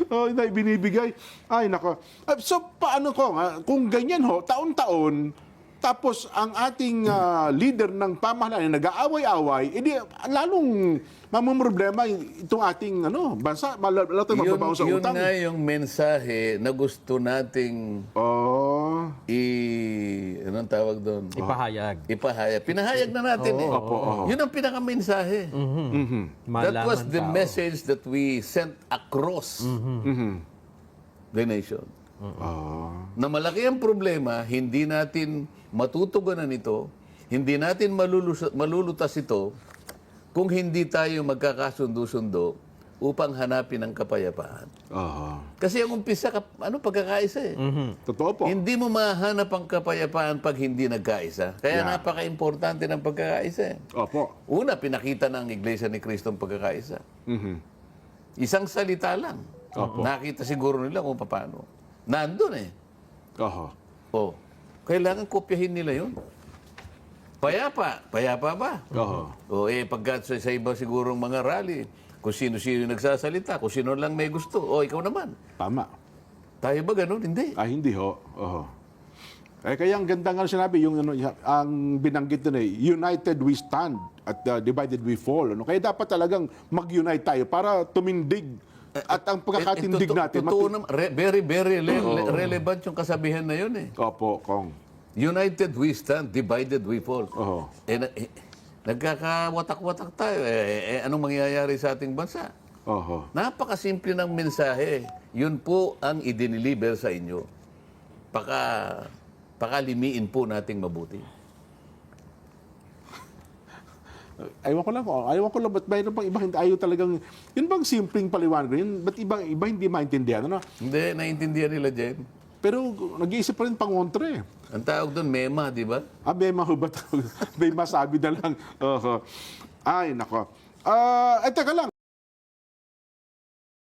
Oh, na binibigay. Ay, nako. So, paano ko nga, kung ganyan ho, taon-taon, tapos ang ating leader ng pamahalaan nag-aaway-away, edi lalong mamumroblema itong ating bansa, lalo tayong mababaw sa Yun utang. nga yung mensahe na gusto nating Oh. anong tawag doon? Ipahayag. Ipahayag. Pinahayag na natin eh. Yun ang pinaka-mensahe. That was the message that we sent across the nation. Na malaki ang problema, hindi natin matutugunan ito, hindi natin malulutas ito kung hindi tayo magkakasundo-sundo upang hanapin ang kapayapaan. Kasi ang umpisa, pagkakaisa eh. Totoo po. Hindi mo mahanap ang kapayapaan pag hindi nagkaisa. Kaya napaka-importante ng pagkakaisa eh. Opo. Una, pinakita ng Iglesia ni Cristo ang pagkakaisa. Isang salita lang. Nakita siguro nila kung paano. Nandun eh. Kailangan kopyahin nila yun. Payapa ba? Pagka sa iba sigurong mga rally, kung sino-sino nagsasalita, kung sino lang may gusto, ikaw naman. Tama. Tayo ba ganun? Hindi. Hindi ho. Kaya ang ganda nga sinabi, ang binanggit na united we stand at divided we fall. Kaya dapat talagang mag-unite tayo para tumindig at ang pagkakatindig natin. Totoo naman. Very, very relevant yung kasabihan na yun eh. Opo, Kong. United we stand, divided we fall. Nagkakawatak-watak tayo. Anong mangyayari sa ating bansa? Napakasimple ng mensahe. Yun po ang idiniliber sa inyo. Pakalimiin po nating mabuti. Ayaw ko lang, ba't mayroon pang iba, ayaw talagang, yun bang simpleng paliwanag yun? Ba't iba hindi maintindihan? Hindi, naiintindihan nila dyan. Pero nag-iisip pa rin pangontra eh. Ang tawag doon, MEMA, di ba? Mema ho ba tawag? May masabi na lang. Ay, nako. Teka lang.